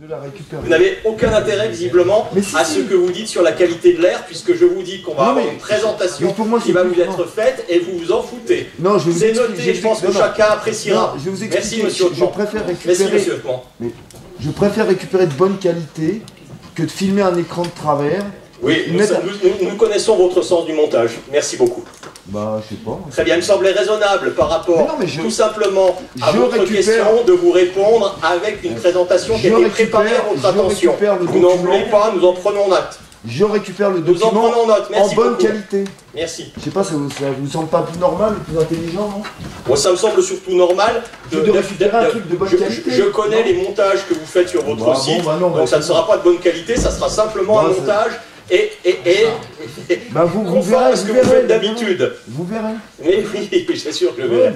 Je la récupère. Vous n'avez aucun intérêt visiblement à ce que vous dites sur la qualité de l'air, puisque je vous dis qu'on va avoir une présentation qui va vous être faite et vous vous en foutez. Non, je vais vous expliquer. C'est noté, je pense que chacun appréciera. Non, je vais vous Merci expliquer. monsieur Hautemans. Je préfère récupérer. Merci monsieur Hautemans. Je préfère récupérer de bonne qualité que de filmer un écran de travers. Oui, nous connaissons votre sens du montage. Merci beaucoup. Bah, je sais pas. Très bien, il me semblait raisonnable par rapport tout simplement à votre question de vous répondre avec une présentation qui a été préparée à votre attention. Vous n'en voulez pas, nous en prenons note. Je récupère le document nous en prenons note. Merci en bonne beaucoup. qualité. Merci. Je sais pas, ça vous semble pas plus normal, plus intelligent, non? Moi, ça me semble surtout normal de récupérer un truc de bonne qualité. Je connais les montages que vous faites sur votre site, donc ça ne sera pas de bonne qualité, ça sera simplement un montage vous verrez à ce que vous faites d'habitude. Vous verrez. Mais oui, c'est sûr que je verrai.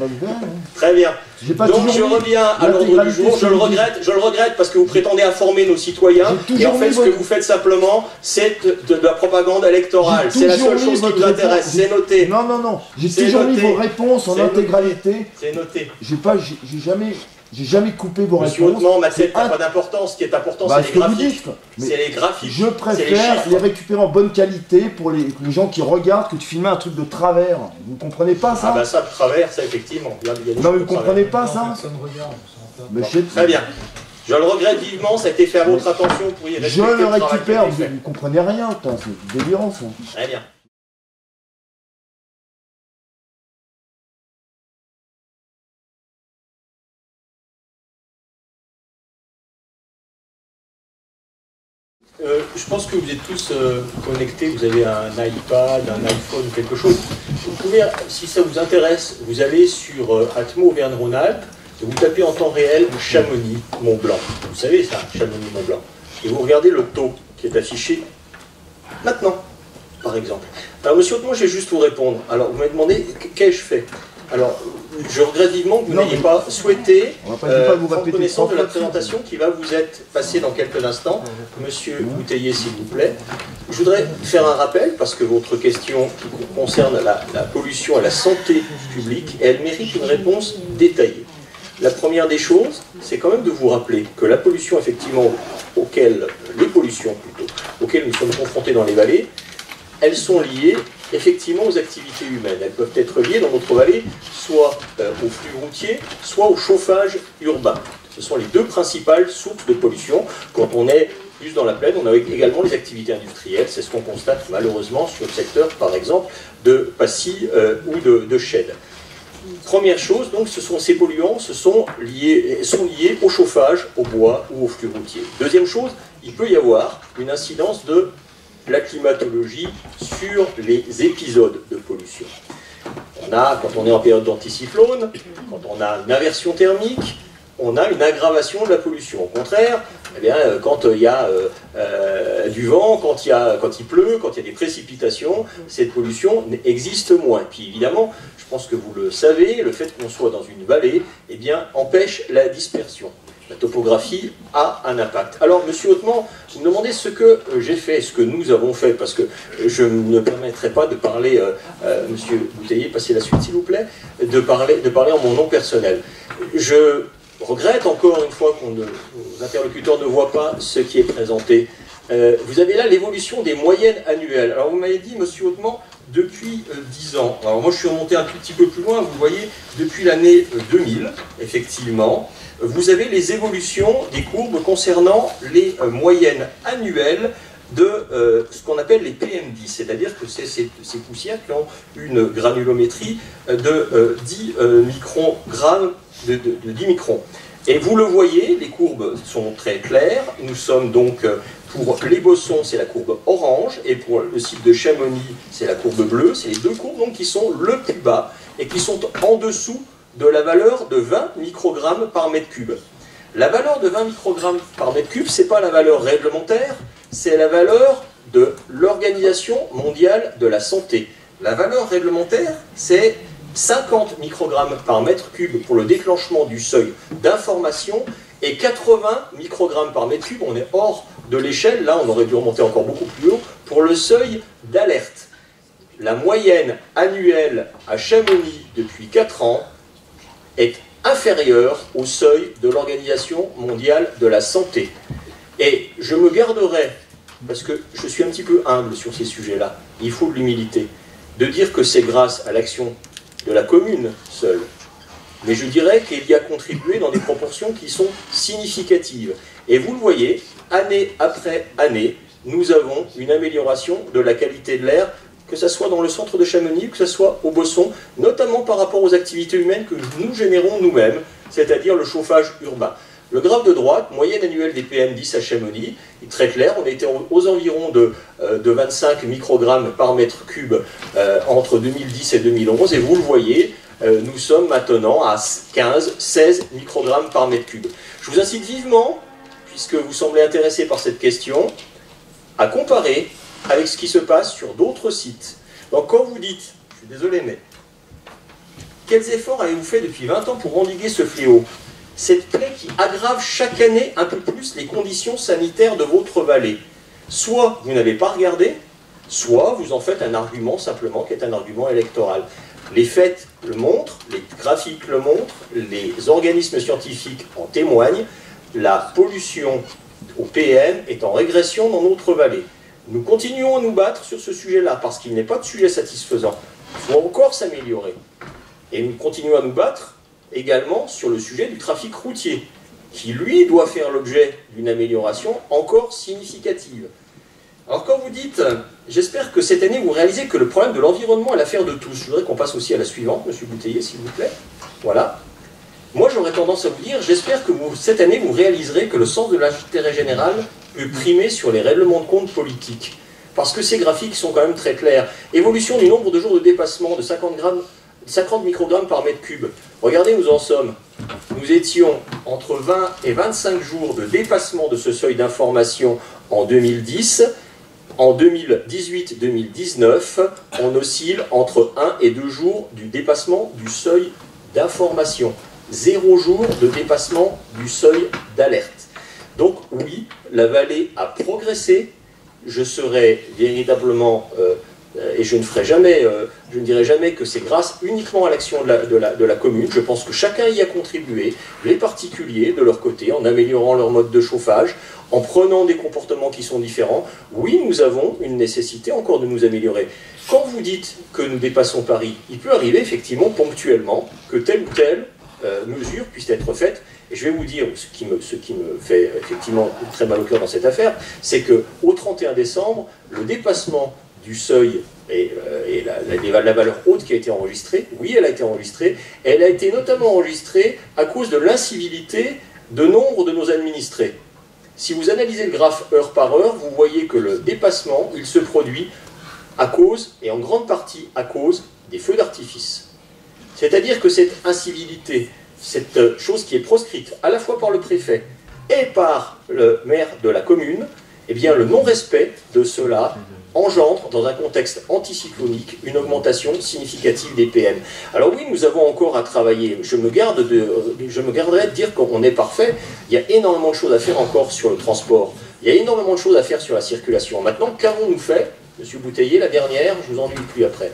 Très bien. Donc je reviens à l'ordre du jour. Je le regrette parce que vous prétendez informer nos citoyens. Et en fait, ce que vous faites simplement, c'est de la propagande électorale. C'est la seule chose qui vous intéresse. C'est noté. Non, non, non. J'ai toujours mis vos réponses en intégralité. C'est noté. J'ai jamais coupé vos réponses. Monsieur Hautemans, ma tête n'a pas d'importance. Ce qui est important, c'est les graphiques. C'est les graphiques. Je préfère les récupérer en bonne qualité pour les gens qui regardent que de filmer un truc de travers. Vous ne comprenez pas ça? Ah bah ça, de travers, ça effectivement. Non mais vous ne comprenez pas ça? Très bien. Je le regrette vivement, ça a été fait à votre attention. Vous pourriez je le récupère, vous ne comprenez rien. C'est délirant ça. Très bien. Je pense que vous êtes tous connectés, vous avez un iPad, un iPhone ou quelque chose. Vous pouvez, si ça vous intéresse, vous allez sur Atmo Auvergne-Rhône-Alpes et vous tapez en temps réel Chamonix-Mont-Blanc. Vous savez ça, Chamonix-Mont-Blanc. Et vous regardez le taux qui est affiché maintenant, par exemple. Alors monsieur Hautemans, je vais juste vous répondre. Alors vous m'avez demandé qu'ai-je fait. Alors, je regrette vivement que vous n'ayez pas souhaité prendre connaissance de la présentation qui va vous être passée dans quelques instants. Monsieur Bouteiller, s'il vous plaît. Je voudrais faire un rappel, parce que votre question concerne la pollution et la santé publique, et elle mérite une réponse détaillée. La première des choses, c'est quand même de vous rappeler que la pollution, effectivement, les pollutions plutôt, auxquelles nous sommes confrontés dans les vallées, elles sont liées effectivement aux activités humaines. Elles peuvent être liées dans notre vallée soit au flux routier, soit au chauffage urbain. Ce sont les deux principales sources de pollution. Quand on est plus dans la plaine, on a également les activités industrielles. C'est ce qu'on constate malheureusement sur le secteur, par exemple, de Passy ou de Chelles. Première chose, donc, ces polluants sont liés au chauffage, au bois ou au flux routier. Deuxième chose, il peut y avoir une incidence de la climatologie sur les épisodes de pollution. Quand on est en période d'anticyclone, quand on a une aversion thermique, on a une aggravation de la pollution. Au contraire, eh bien, quand il y a du vent, quand il pleut, quand il y a des précipitations, cette pollution existe moins. Et puis évidemment, je pense que vous le savez, le fait qu'on soit dans une vallée, eh bien, empêche la dispersion. La topographie a un impact. Alors, monsieur Hautemans, vous me demandez ce que j'ai fait, ce que nous avons fait, parce que je ne me permettrai pas de parler, monsieur Bouteiller, passez la suite s'il vous plaît, de parler en mon nom personnel. Je regrette encore une fois que nos interlocuteurs ne voient pas ce qui est présenté. Vous avez là l'évolution des moyennes annuelles. Alors, vous m'avez dit, monsieur Hautemans, depuis 10 ans. Alors, moi, je suis remonté un tout petit peu plus loin, vous voyez, depuis l'année 2000, effectivement. Vous avez les évolutions des courbes concernant les moyennes annuelles de ce qu'on appelle les PM10, c'est-à-dire que c'est ces poussières qui ont une granulométrie de 10 microgrammes, de 10 microns. Et vous le voyez, les courbes sont très claires. Nous sommes donc, pour les Bossons, c'est la courbe orange, et pour le site de Chamonix, c'est la courbe bleue. C'est les deux courbes donc, qui sont le plus bas et qui sont en dessous de la valeur de 20 microgrammes par mètre cube. La valeur de 20 microgrammes par mètre cube, ce n'est pas la valeur réglementaire, c'est la valeur de l'Organisation mondiale de la santé. La valeur réglementaire, c'est 50 microgrammes par mètre cube pour le déclenchement du seuil d'information et 80 microgrammes par mètre cube, on est hors de l'échelle, là on aurait dû remonter encore beaucoup plus haut, pour le seuil d'alerte. La moyenne annuelle à Chamonix depuis 4 ans est inférieure au seuil de l'Organisation mondiale de la santé. je me garderai, parce que je suis un petit peu humble sur ces sujets-là, il faut de l'humilité, de dire que c'est grâce à l'action de la commune seule. Mais je dirais qu'il y a contribué dans des proportions qui sont significatives. Et vous le voyez, année après année, nous avons une amélioration de la qualité de l'air, que ce soit dans le centre de Chamonix, que ce soit au Bosson, notamment par rapport aux activités humaines que nous générons nous-mêmes, c'est-à-dire le chauffage urbain. Le graphe de droite, moyenne annuelle des PM10 à Chamonix, est très clair. On était aux environs de 25 microgrammes par mètre cube entre 2010 et 2011. Et vous le voyez, nous sommes maintenant à 15-16 microgrammes par mètre cube. Je vous incite vivement, puisque vous semblez intéressé par cette question, à comparer avec ce qui se passe sur d'autres sites. Donc quand vous dites, je suis désolé, mais quels efforts avez-vous fait depuis 20 ans pour endiguer ce fléau? Cette plaie qui aggrave chaque année un peu plus les conditions sanitaires de votre vallée. Soit vous n'avez pas regardé, soit vous en faites un argument simplement qui est un argument électoral. Les faits le montrent, les graphiques le montrent, les organismes scientifiques en témoignent, la pollution au PM est en régression dans notre vallée. Nous continuons à nous battre sur ce sujet-là parce qu'il n'est pas de sujet satisfaisant. Il faut encore s'améliorer. Et nous continuons à nous battre également sur le sujet du trafic routier, qui lui doit faire l'objet d'une amélioration encore significative. Alors quand vous dites, j'espère que cette année vous réalisez que le problème de l'environnement est l'affaire de tous, je voudrais qu'on passe aussi à la suivante, Monsieur Bouteiller, s'il vous plaît. Voilà. Moi j'aurais tendance à vous dire, j'espère que cette année vous réaliserez que le sens de l'intérêt général peut primer sur les règlements de compte politiques. Parce que ces graphiques sont quand même très clairs. Évolution du nombre de jours de dépassement de 50 microgrammes par mètre cube. Regardez où nous en sommes. Nous étions entre 20 et 25 jours de dépassement de ce seuil d'information en 2010. En 2018-2019, on oscille entre 1 et 2 jours du dépassement du seuil d'information. 0 jour de dépassement du seuil d'alerte. Donc oui, la vallée a progressé. Je serai véritablement... et je ne ferai jamais, je ne dirai jamais que c'est grâce uniquement à l'action de la commune. Je pense que chacun y a contribué, les particuliers de leur côté, en améliorant leur mode de chauffage, en prenant des comportements qui sont différents. Oui, nous avons une nécessité encore de nous améliorer. Quand vous dites que nous dépassons Paris, il peut arriver effectivement ponctuellement que telle ou telle mesure puisse être faite. Et je vais vous dire, ce qui me fait effectivement très mal au cœur dans cette affaire, c'est qu'au 31 décembre, le dépassement du seuil et la valeur haute qui a été enregistrée, oui, elle a été enregistrée, elle a été notamment enregistrée à cause de l'incivilité de nombre de nos administrés. Si vous analysez le graphe heure par heure, vous voyez que le dépassement, il se produit à cause, et en grande partie à cause, des feux d'artifice. C'est-à-dire que cette incivilité, cette chose qui est proscrite à la fois par le préfet et par le maire de la commune, eh bien le non-respect de cela engendre, dans un contexte anticyclonique, une augmentation significative des PM. Alors oui, nous avons encore à travailler. Je me garderai de dire qu'on est parfait. Il y a énormément de choses à faire encore sur le transport. Il y a énormément de choses à faire sur la circulation. Maintenant, qu'avons-nous fait, Monsieur Bouteiller, la dernière, je vous ennuie plus après.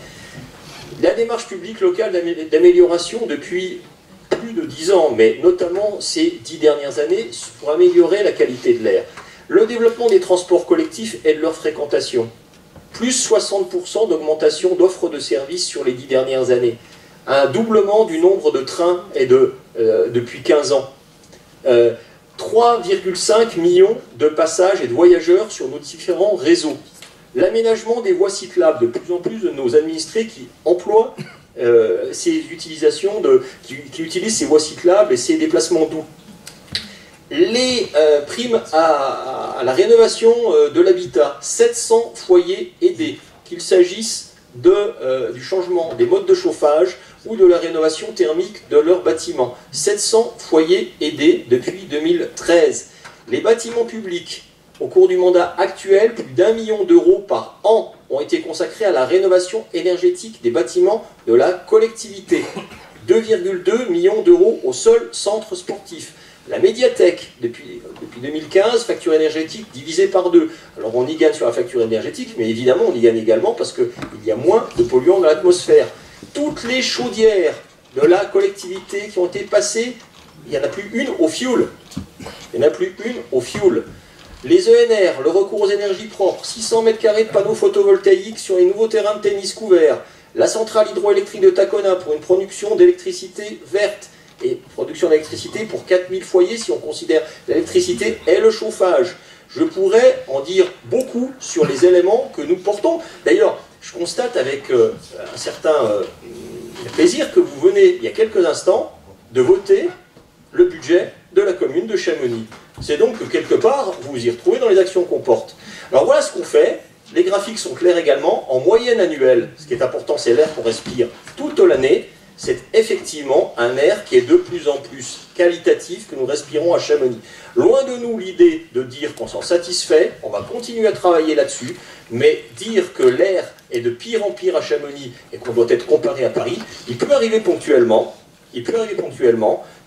La démarche publique locale d'amélioration depuis plus de 10 ans, mais notamment ces 10 dernières années, pour améliorer la qualité de l'air. Le développement des transports collectifs et de leur fréquentation. Plus 60% d'augmentation d'offres de services sur les 10 dernières années. Un doublement du nombre de trains depuis 15 ans. 3,5 millions de passages et de voyageurs sur nos différents réseaux. L'aménagement des voies cyclables, de plus en plus de nos administrés qui emploient ces utilisations, qui utilisent ces voies cyclables et ces déplacements doux. Les primes à la rénovation de l'habitat, 700 foyers aidés, qu'il s'agisse du changement des modes de chauffage ou de la rénovation thermique de leurs bâtiments. 700 foyers aidés depuis 2013. Les bâtiments publics, au cours du mandat actuel, plus d'1 million d'euros par an ont été consacrés à la rénovation énergétique des bâtiments de la collectivité. 2,2 millions d'euros au seul centre sportif. La médiathèque, depuis 2015, facture énergétique divisée par 2. Alors on y gagne sur la facture énergétique, mais évidemment on y gagne également parce qu'il y a moins de polluants dans l'atmosphère. Toutes les chaudières de la collectivité qui ont été passées, il n'y en a plus une au fioul. Il n'y en a plus une au fioul. Les ENR, le recours aux énergies propres, 600 m² de panneaux photovoltaïques sur les nouveaux terrains de tennis couverts, la centrale hydroélectrique de Tacona pour une production d'électricité verte, et production d'électricité pour 4000 foyers si on considère l'électricité et le chauffage. Je pourrais en dire beaucoup sur les éléments que nous portons. D'ailleurs, je constate avec un certain plaisir que vous venez, il y a quelques instants, de voter le budget de la commune de Chamonix. C'est donc que quelque part, vous vous y retrouvez dans les actions qu'on porte. Alors voilà ce qu'on fait. Les graphiques sont clairs également. En moyenne annuelle, ce qui est important, c'est l'air qu'on respire toute l'année. C'est effectivement un air qui est de plus en plus qualitatif que nous respirons à Chamonix. Loin de nous l'idée de dire qu'on s'en satisfait, on va continuer à travailler là-dessus, mais dire que l'air est de pire en pire à Chamonix et qu'on doit être comparé à Paris, il peut arriver ponctuellement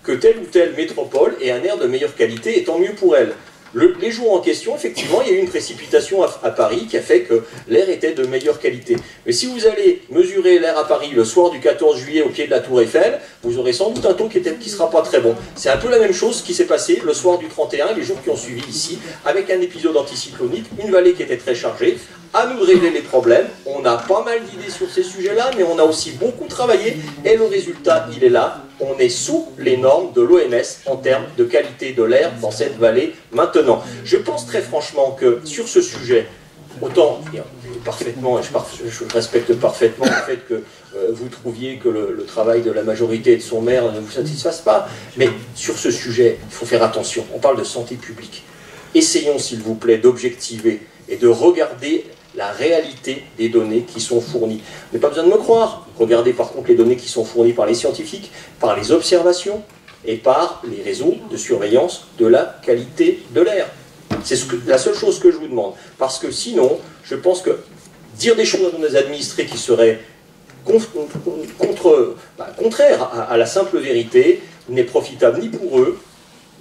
que telle ou telle métropole ait un air de meilleure qualité, et tant mieux pour elle. Les jours en question, effectivement, il y a eu une précipitation à Paris qui a fait que l'air était de meilleure qualité. Mais si vous allez mesurer l'air à Paris le soir du 14 juillet au pied de la Tour Eiffel, vous aurez sans doute un taux qui ne sera pas très bon. C'est un peu la même chose qui s'est passé le soir du 31, les jours qui ont suivi ici, avec un épisode anticyclonique, une vallée qui était très chargée. À nous de régler les problèmes. On a pas mal d'idées sur ces sujets-là, mais on a aussi beaucoup travaillé, et le résultat, il est là. On est sous les normes de l'OMS en termes de qualité de l'air dans cette vallée maintenant. Je pense très franchement que sur ce sujet, autant parfaitement, je respecte parfaitement le fait que vous trouviez que le travail de la majorité et de son maire ne vous satisfasse pas, mais sur ce sujet, il faut faire attention. On parle de santé publique. Essayons, s'il vous plaît, d'objectiver et de regarder la réalité des données qui sont fournies. Vous n'avez pas besoin de me croire. Regardez par contre les données qui sont fournies par les scientifiques, par les observations et par les réseaux de surveillance de la qualité de l'air. C'est la seule chose que je vous demande. Parce que sinon, je pense que dire des choses à nos administrés qui seraient contraires à la simple vérité n'est profitable ni pour eux,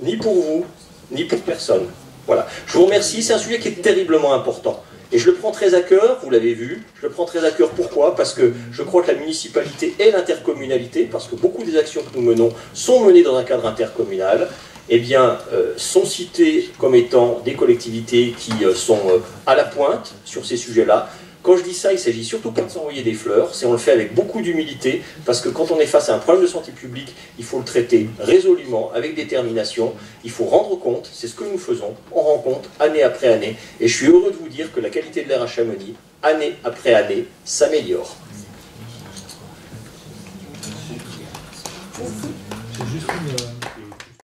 ni pour vous, ni pour personne. Voilà. Je vous remercie. C'est un sujet qui est terriblement important. Et je le prends très à cœur, vous l'avez vu, je le prends très à cœur. Pourquoi? Parce que je crois que la municipalité et l'intercommunalité, parce que beaucoup des actions que nous menons sont menées dans un cadre intercommunal, eh bien, sont citées comme étant des collectivités qui sont à la pointe sur ces sujets-là. Quand je dis ça, il ne s'agit surtout pas de s'envoyer des fleurs, on le fait avec beaucoup d'humilité, parce que quand on est face à un problème de santé publique, il faut le traiter résolument, avec détermination, il faut rendre compte, c'est ce que nous faisons, on rend compte année après année, et je suis heureux de vous dire que la qualité de l'air à Chamonix, année après année, s'améliore. C'est juste une...